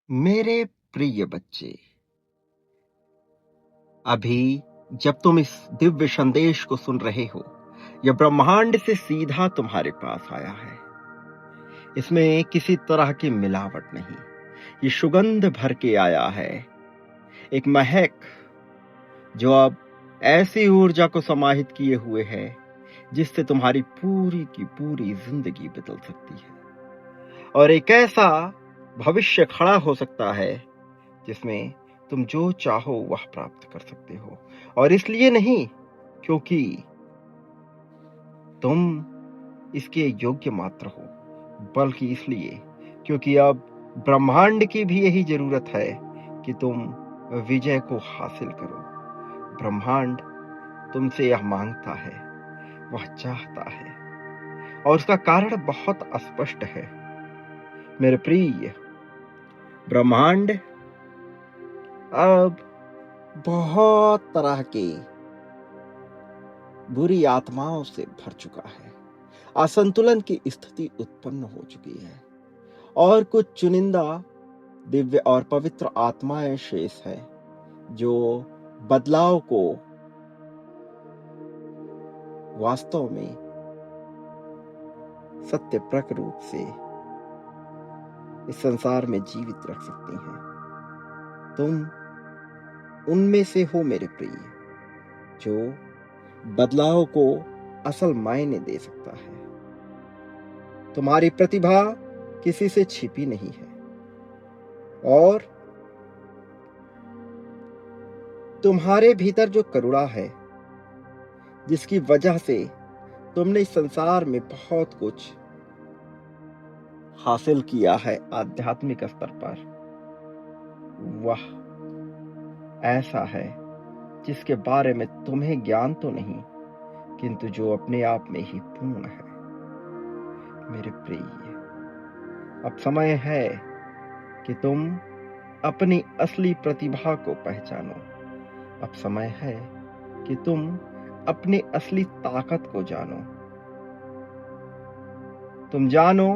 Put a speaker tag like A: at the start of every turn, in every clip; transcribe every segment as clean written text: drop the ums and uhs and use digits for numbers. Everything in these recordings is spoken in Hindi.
A: मेरे प्रिय बच्चे, अभी जब तुम इस दिव्य संदेश को सुन रहे हो, यह ब्रह्मांड से सीधा तुम्हारे पास आया है। इसमें किसी तरह की मिलावट नहीं। ये सुगंध भर के आया है, एक महक जो अब ऐसी ऊर्जा को समाहित किए हुए है जिससे तुम्हारी पूरी की पूरी जिंदगी बदल सकती है और एक ऐसा भविष्य खड़ा हो सकता है जिसमें तुम जो चाहो वह प्राप्त कर सकते हो। और इसलिए नहीं क्योंकि तुम इसके योग्य मात्र हो, बल्कि इसलिए क्योंकि अब ब्रह्मांड की भी यही जरूरत है कि तुम विजय को हासिल करो। ब्रह्मांड तुमसे यह मांगता है, वह चाहता है, और उसका कारण बहुत स्पष्ट है। मेरे प्रिय, ब्रह्मांड अब बहुत तरह के बुरी आत्माओं से भर चुका है। असंतुलन की स्थिति उत्पन्न हो चुकी है और कुछ चुनिंदा दिव्य और पवित्र आत्माएं शेष है जो बदलाव को वास्तव में सत्यप्रक रूप से इस संसार में जीवित रख सकती हैं। तुम उनमें से हो मेरे प्रिय, जो बदलाव को असल मायने दे सकता है। तुम्हारी प्रतिभा किसी से छिपी नहीं है और तुम्हारे भीतर जो करुणा है, जिसकी वजह से तुमने इस संसार में बहुत कुछ हासिल किया है आध्यात्मिक स्तर पर, वह ऐसा है जिसके बारे में तुम्हें ज्ञान तो नहीं, किंतु जो अपने आप में ही पूर्ण है। मेरे प्रिय, अब समय है कि तुम अपनी असली प्रतिभा को पहचानो। अब समय है कि तुम अपनी असली ताकत को जानो। तुम जानो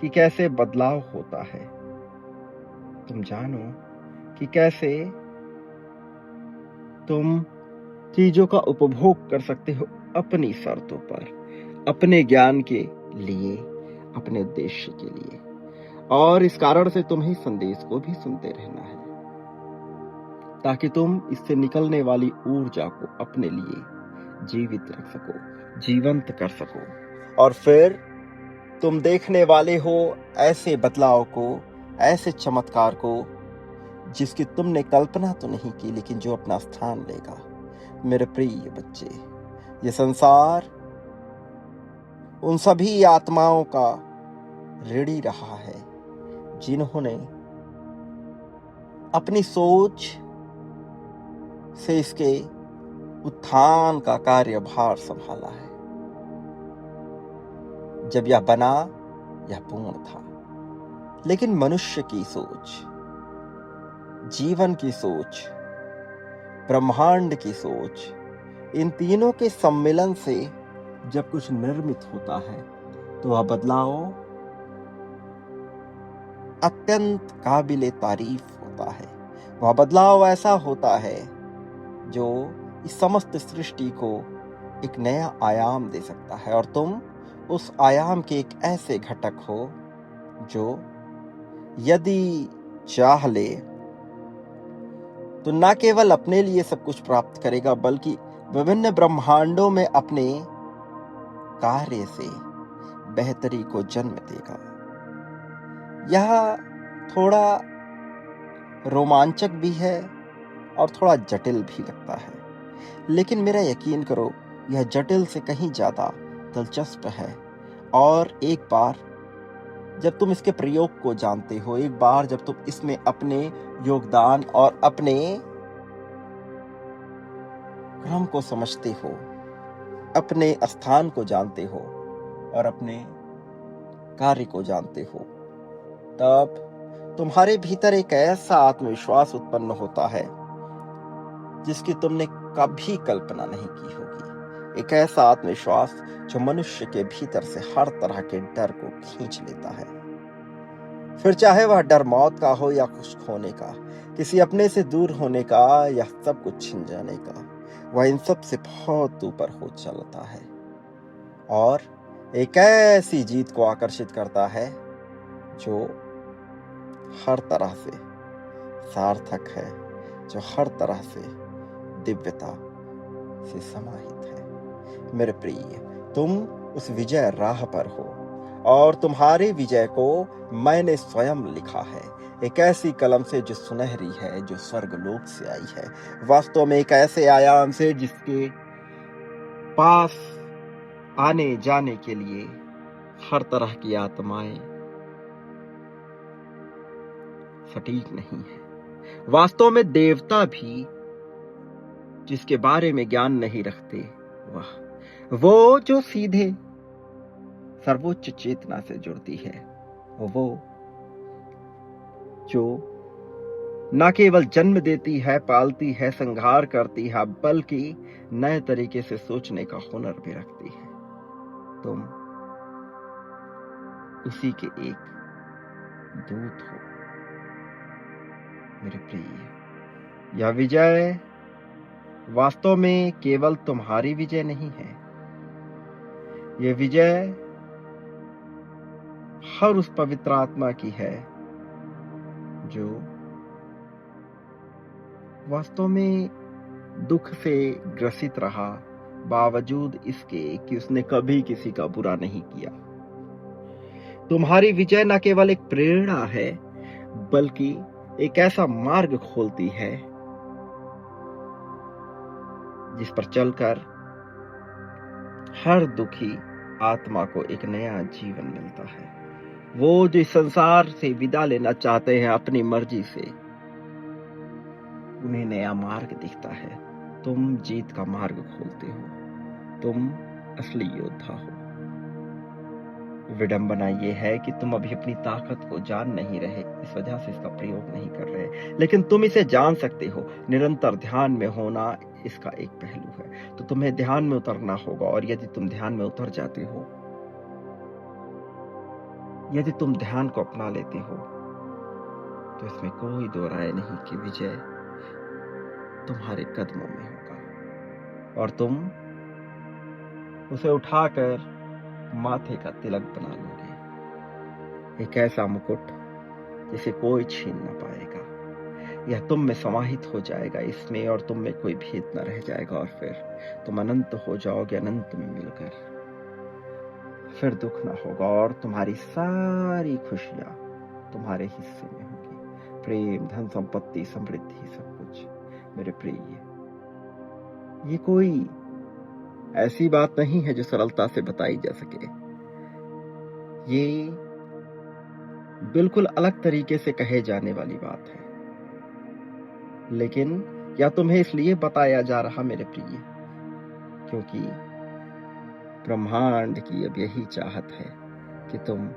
A: कि कैसे बदलाव होता है। तुम जानो कि कैसे तुम चीजों का उपभोग कर सकते हो अपनी शर्तों पर, अपने ज्ञान के लिए, अपने उद्देश्य के लिए। और इस कारण से तुम्हें इस संदेश को भी सुनते रहना है ताकि तुम इससे निकलने वाली ऊर्जा को अपने लिए जीवित रख सको, जीवंत कर सको। और फिर तुम देखने वाले हो ऐसे बदलाव को, ऐसे चमत्कार को जिसकी तुमने कल्पना तो नहीं की, लेकिन जो अपना स्थान लेगा। मेरे प्रिय बच्चे, ये संसार उन सभी आत्माओं का ऋणी रहा है जिन्होंने अपनी सोच से इसके उत्थान का कार्यभार संभाला है। जब यह बना, यह पूर्ण था, लेकिन मनुष्य की सोच, जीवन की सोच, ब्रह्मांड की सोच, इन तीनों के सम्मिलन से जब कुछ निर्मित होता है तो वह बदलाव अत्यंत काबिले तारीफ होता है। वह बदलाव ऐसा होता है जो इस समस्त सृष्टि को एक नया आयाम दे सकता है, और तुम उस आयाम के एक ऐसे घटक हो जो यदि चाह ले तो न केवल अपने लिए सब कुछ प्राप्त करेगा, बल्कि विभिन्न ब्रह्मांडों में अपने कार्य से बेहतरी को जन्म देगा। यह थोड़ा रोमांचक भी है और थोड़ा जटिल भी लगता है, लेकिन मेरा यकीन करो, यह जटिल से कहीं ज्यादा दिलचस्प है। और एक बार जब तुम इसके प्रयोग को जानते हो, एक बार जब तुम इसमें अपने योगदान और अपने क्रम को समझते हो, अपने स्थान को जानते हो और अपने कार्य को जानते हो, तब तुम्हारे भीतर एक ऐसा आत्मविश्वास उत्पन्न होता है जिसकी तुमने कभी कल्पना नहीं की होगी। एक ऐसा आत्मविश्वास जो मनुष्य के भीतर से हर तरह के डर को खींच लेता है। फिर चाहे वह डर मौत का हो या खुश होने का, किसी अपने से दूर होने का या सब कुछ छिन जाने का, वह इन सब से बहुत ऊपर हो चलता है और एक ऐसी जीत को आकर्षित करता है जो हर तरह से सार्थक है, जो हर तरह से दिव्यता से समाहित है। मेरे प्रिय, तुम उस विजय राह पर हो और तुम्हारे विजय को मैंने स्वयं लिखा है, एक ऐसी कलम से जो सुनहरी है, जो स्वर्गलोक से आई है, वास्तव में एक ऐसे आयाम से जिसके पास आने जाने के लिए हर तरह की आत्माएं सटीक नहीं है। वास्तव में देवता भी जिसके बारे में ज्ञान नहीं रखते, वो जो सीधे सर्वोच्च चेतना से जुड़ती है, वो जो न केवल जन्म देती है, पालती है, संहार करती है, बल्कि नए तरीके से सोचने का हुनर भी रखती है। तुम उसी के एक दूत हो मेरे प्रिय। यह विजय वास्तव में केवल तुम्हारी विजय नहीं है, यह विजय हर उस पवित्र आत्मा की है जो वास्तव में दुख से ग्रसित रहा, बावजूद इसके कि उसने कभी किसी का बुरा नहीं किया। तुम्हारी विजय न केवल एक प्रेरणा है, बल्कि एक ऐसा मार्ग खोलती है जिस पर चलकर हर दुखी आत्मा को एक नया जीवन मिलता है। वो जो इस संसार से विदा लेना चाहते हैं अपनी मर्जी से, उन्हें नया मार्ग दिखता है। तुम जीत का मार्ग खोलते हो, तुम असली योद्धा हो। विडंबना ये है कि तुम अभी अपनी ताकत को जान नहीं रहे, इस वजह से इसका प्रयोग नहीं कर रहे, लेकिन तुम इसे जान सकते हो। निरंतर ध्यान में होना इसका एक पहलू है। तो तुम्हें ध्यान में उतरना होगा, और यदि तुम ध्यान में उतर जाते हो, यदि तुम ध्यान को अपना लेते हो, तो इसमें कोई दो राय नहीं कि विजय तुम्हारे कदमों में होगा और तुम उसे उठाकर माथे का तिलक बना लोगे, एक ऐसा मुकुट जिसे कोई छीन न पाएगा। यह तुम में समाहित हो जाएगा इसमें, और तुम में कोई भेद न रह जाएगा, और फिर तुम अनंत हो जाओगे, अनंत में मिलकर। फिर दुख ना होगा और तुम्हारी सारी खुशियां तुम्हारे हिस्से में होगी। प्रेम, धन, संपत्ति, समृद्धि, सब कुछ। मेरे प्रिय, ये कोई ऐसी बात नहीं है जो सरलता से बताई जा सके। ये बिल्कुल अलग तरीके से कहे जाने वाली बात है, लेकिन क्या तुम्हें इसलिए बताया जा रहा मेरे प्रिय, क्योंकि ब्रह्मांड की अब यही चाहत है कि तुम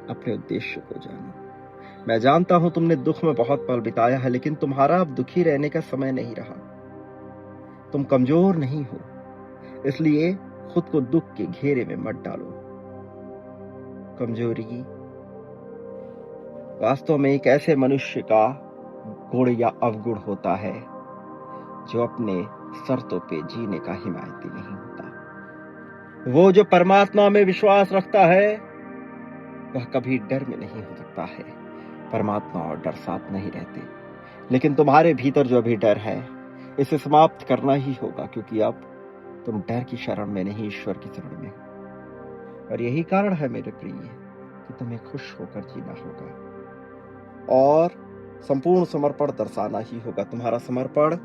A: अपने उद्देश्य को जानो। मैं जानता हूं तुमने दुख में बहुत पल बिताया है, लेकिन तुम्हारा अब दुखी रहने का समय नहीं रहा। तुम कमजोर नहीं हो, इसलिए खुद को दुख के घेरे में मत डालो। कमजोरी वास्तव में एक ऐसे मनुष्य का गुण या अवगुण होता है जो अपने शर्तों पे जीने का हिमायती नहीं होता। वो जो परमात्मा में विश्वास रखता है, वह कभी डर में नहीं हो सकता है। परमात्मा और डर साथ नहीं रहते, लेकिन तुम्हारे भीतर जो अभी डर है, इसे समाप्त करना ही होगा, क्योंकि अब तुम डर की शरण में नहीं, ईश्वर की शरण में हो। और यही कारण है मेरे प्रिय कि तुम्हें खुश होकर जीना होगा और संपूर्ण समर्पण दर्शाना ही होगा। तुम्हारा समर्पण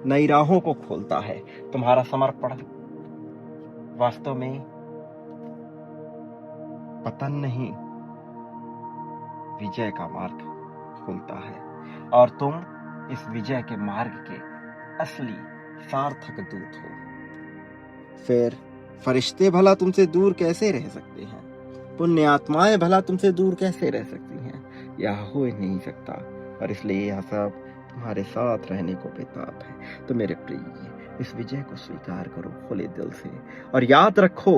A: नई राहों को खोलता है। तुम्हारा समर्पण वास्तव में पतन नहीं, विजय का मार्ग खोलता है, और तुम इस विजय के मार्ग के असली सार्थक दूत हो। फिर फरिश्ते भला तुमसे दूर कैसे रह सकते हैं? पुण्य आत्माएं भला तुमसे दूर कैसे रह सकती हैं? यह हो ही नहीं सकता, और इसलिए यह सब तुम्हारे साथ रहने को बेताब है। तो मेरे प्रिय, इस विजय को स्वीकार करो खुले दिल से, और याद रखो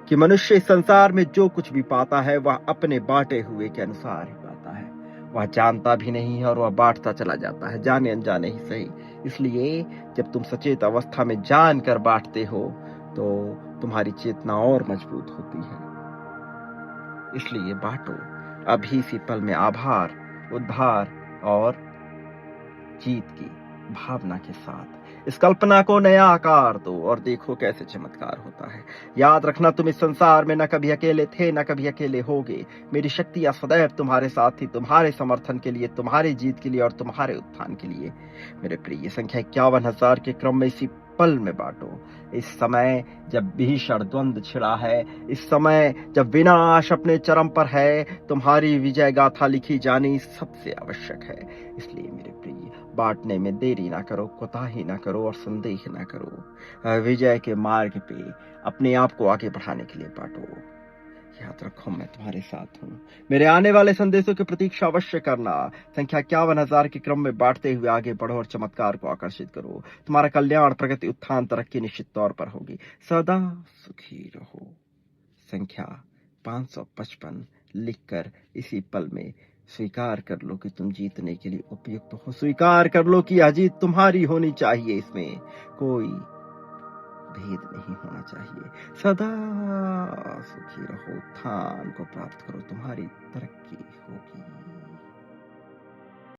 A: कि मनुष्य इस संसार में जो कुछ भी पाता है वह अपने बांटे हुए के अनुसार ही पाता है। वह जानता भी नहीं है और वह बांटता चला जाता है, जाने अनजाने ही सही। इसलिए जब तुम सचेत अवस्था में जानकर बांटते हो तो तुम्हारी चेतना और मजबूत होती है। इसलिए बांटो अभी इसी पल में आभार, उद्धार और जीत की भावना के साथ इस कल्पना को नया आकार दो और देखो कैसे चमत्कार होता है। याद रखना, तुम इस संसार में न कभी अकेले थे न कभी अकेले होगे। मेरी शक्तियां सदैव तुम्हारे साथ थी, तुम्हारे समर्थन के लिए, तुम्हारी जीत के लिए और तुम्हारे उत्थान के लिए। मेरे प्रिय, संख्या 51,000 के क्रम में इसी पल में बांटो। इस समय जब भीषण द्वंद छिड़ा है, इस समय जब विनाश अपने चरम पर है, तुम्हारी विजय गाथा लिखी जानी सबसे आवश्यक है। इसलिए मेरे प्रिय, बांटने में देरी ना करो, कोताही ना करो और संदेह ना करो। विजय के मार्ग पे अपने आप को आगे बढ़ाने के लिए बांटो। याद रखो, मैं तुम्हारे साथ हूँ। मेरे आने वाले संदेशों की प्रतीक्षा अवश्य करना। संख्या 51,000 के क्रम में बांटते हुए आगे बढ़ो और चमत्कार को आकर्षित करो। तुम्हारा कल्याण, प्रगति, उत्थान, तरक्की निश्चित तौर पर होगी। सदा सुखी रहो। संख्या 555 लिखकर इसी पल में स्वीकार कर लो कि तुम जीतने के लिए उपयुक्त हो। स्वीकार कर लो कि यह जीत तुम्हारी होनी चाहिए, इसमें कोई भेद नहीं होना चाहिए। सदा सुखी रहो, उत्थान को प्राप्त करो, तुम्हारी तरक्की होगी।